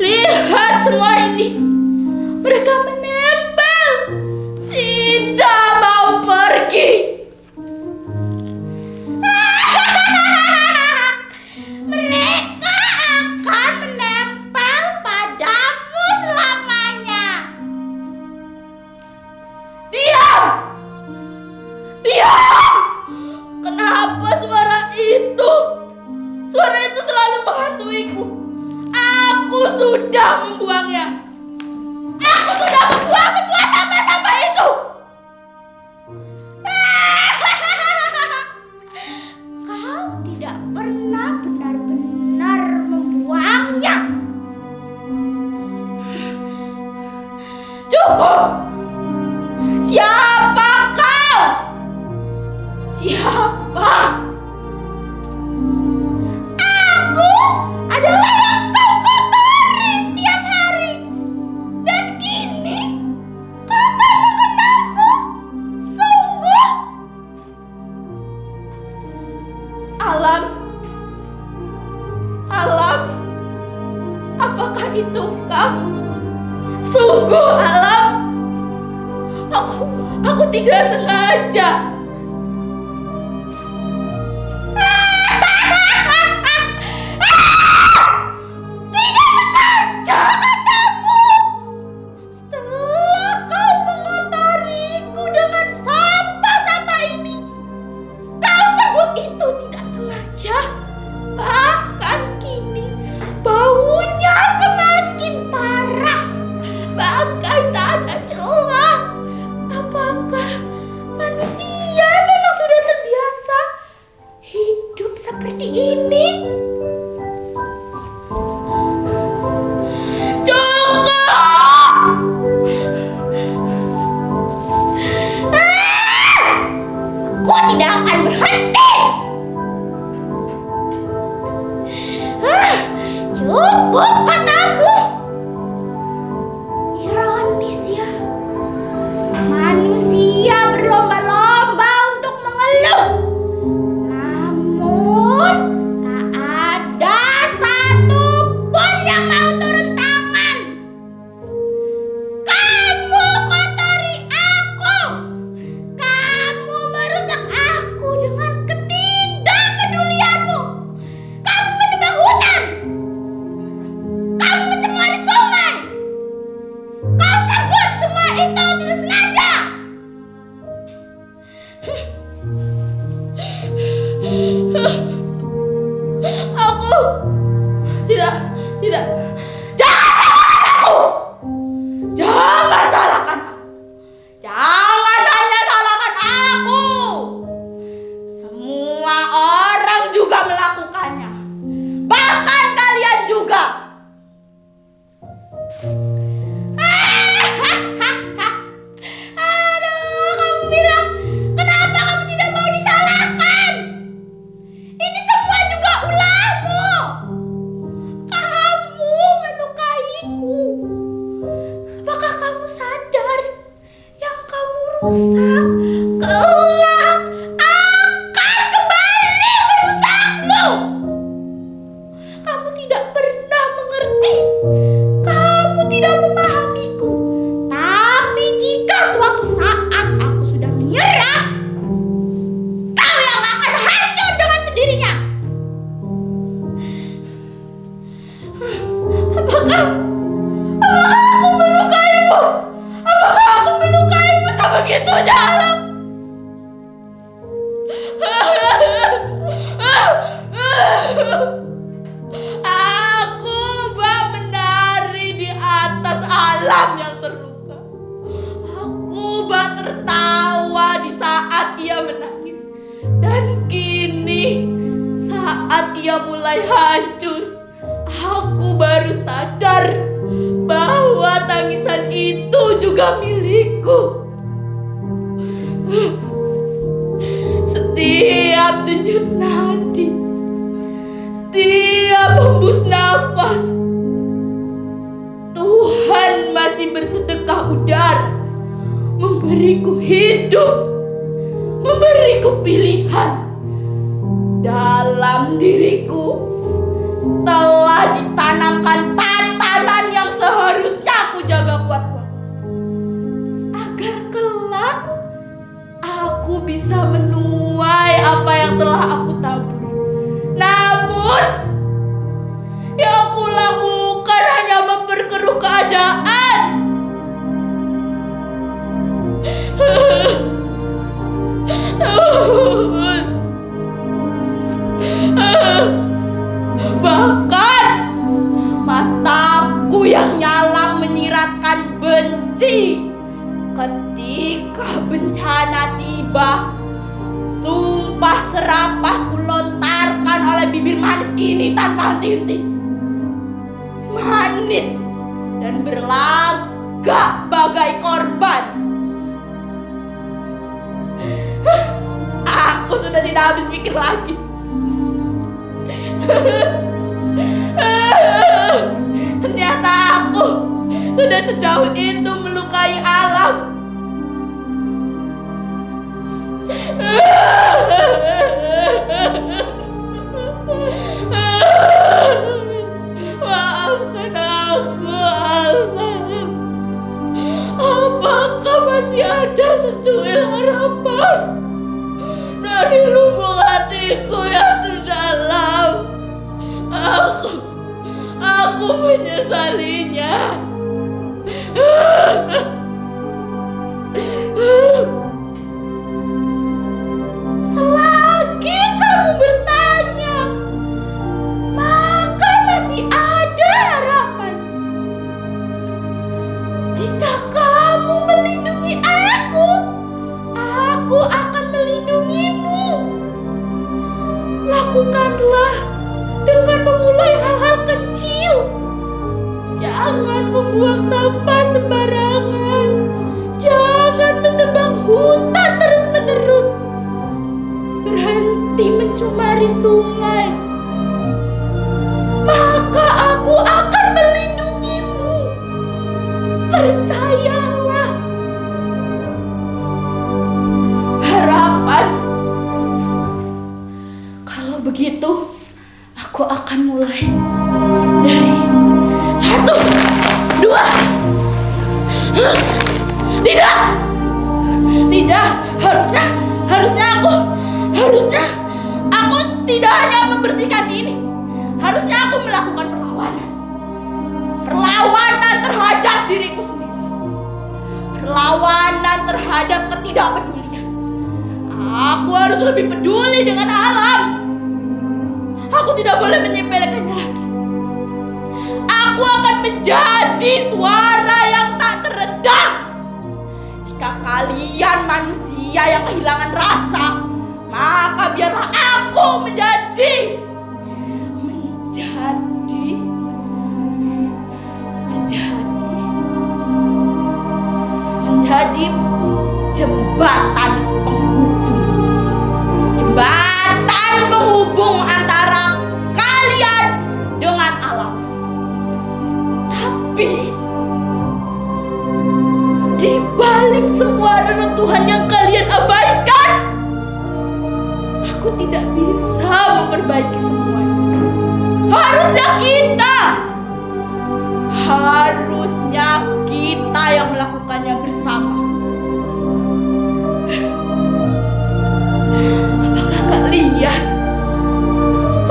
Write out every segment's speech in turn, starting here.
Lihat semua ini. Mereka menempel, tidak mau pergi. Mereka akan menempel padamu selamanya. Diam! Diam! Kenapa suara itu? Suara itu selalu menghantuiku. Aku sudah membuangnya. Aku sudah membuang semua sampah-sampah itu. Kau tidak pernah benar-benar membuangnya. Cukup. Siapa kau? Siapa? Aku adalah yang kau kotori setiap hari. Dan kini kau tak mengenalku. Sungguh. Alam. Alam. Apakah itu kau? Sungguh Alam. Aku tidak sengaja. Seperti ini. Cukup. Aku tidak akan berhenti. Cukup katamu. Ironis ya. Manusia berlomba-lomba untuk mengeluh. Aku tidak. Jangan salahkan aku. Jangan hanya salahkan aku. Semua orang juga melakukannya. Bahkan kalian juga. Aduh, kamu bilang kenapa kamu tidak mau disalahkan? Ini semua juga ulahmu. Kamu melukaiku. Apakah kamu sadar yang kamu rusak kelak akan kembali merusakmu? Kamu tidak pernah mengerti. Kamu tidak memahamiku. Tapi jika suatu saat aku sudah menyerah, kau yang akan hancur dengan sendirinya. Apakah aku melukaimu? Apakah aku melukaimu sebegitu dalam? Aku menari di atas alam yang terluka. Aku tertawa di saat ia menangis. Dan kini saat ia mulai hancur, aku baru sadar bahwa tangisan itu juga milikku. Setiap denyut nadi, setiap hembus nafas, Tuhan masih bersedekah udara, memberiku hidup, memberiku pilihan. Dalam diriku telah ditanam keadaan. Bahkan mataku yang nyala menyiratkan benci ketika bencana tiba. Sumpah serapah kulontarkan oleh bibir manis ini tanpa henti-henti. Manis dan berlagak bagai korban. Aku sudah tidak habis pikir lagi. Ternyata aku sudah sejauh itu melukai alam. Maafkan aku, alam. Apakah masih ada secuil harapan dari lubuk hatiku yang terdalam? Aku menyesalinya. Selagi kamu bertanya, maka masih ada harapan. Jika kamu melindungi aku akan melindungimu. Lakukanlah dengan memulai hal-hal kecil. Jangan membuang sampah sembarangan. Jangan menebang hutan terus-menerus. Berhenti mencemari sungai. Maka aku akan melindungimu. Percayalah. Harapan. Kalau begitu, aku akan mulai dari 1, 2. Tidak, harusnya aku tidak hanya membersihkan ini. Harusnya aku melakukan perlawanan terhadap diriku sendiri, perlawanan terhadap ketidakpedulian. Aku harus lebih peduli dengan alam. Aku tidak boleh menyepelekannya lagi. Aku akan menjadi suara yang tak teredam. Jika kalian manusia yang kehilangan rasa, maka biarlah aku menjadi jembatan penghubung antara kalian dengan alam. Tapi di balik semua reruntuhan yang kalian abaikan, aku tidak bisa memperbaiki semuanya. Harusnya kita yang melakukannya bersama.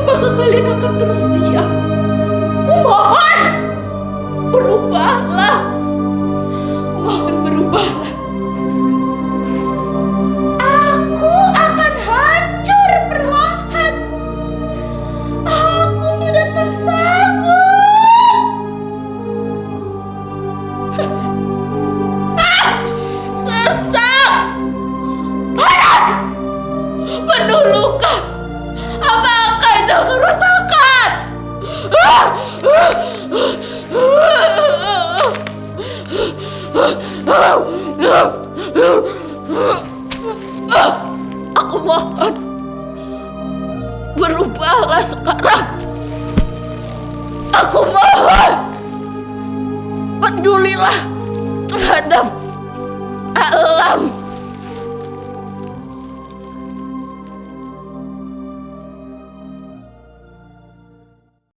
Apakah kalian akan terus diam? Kumohon, berubahlah. Mohon berubahlah. Aku akan hancur perlahan. Aku sudah tak sanggup. Sesak, panas, penuh luka. Apakah itu aku rasakan? Aku mohon, berubahlah sekarang. Aku mohon, pedulilah terhadap alam.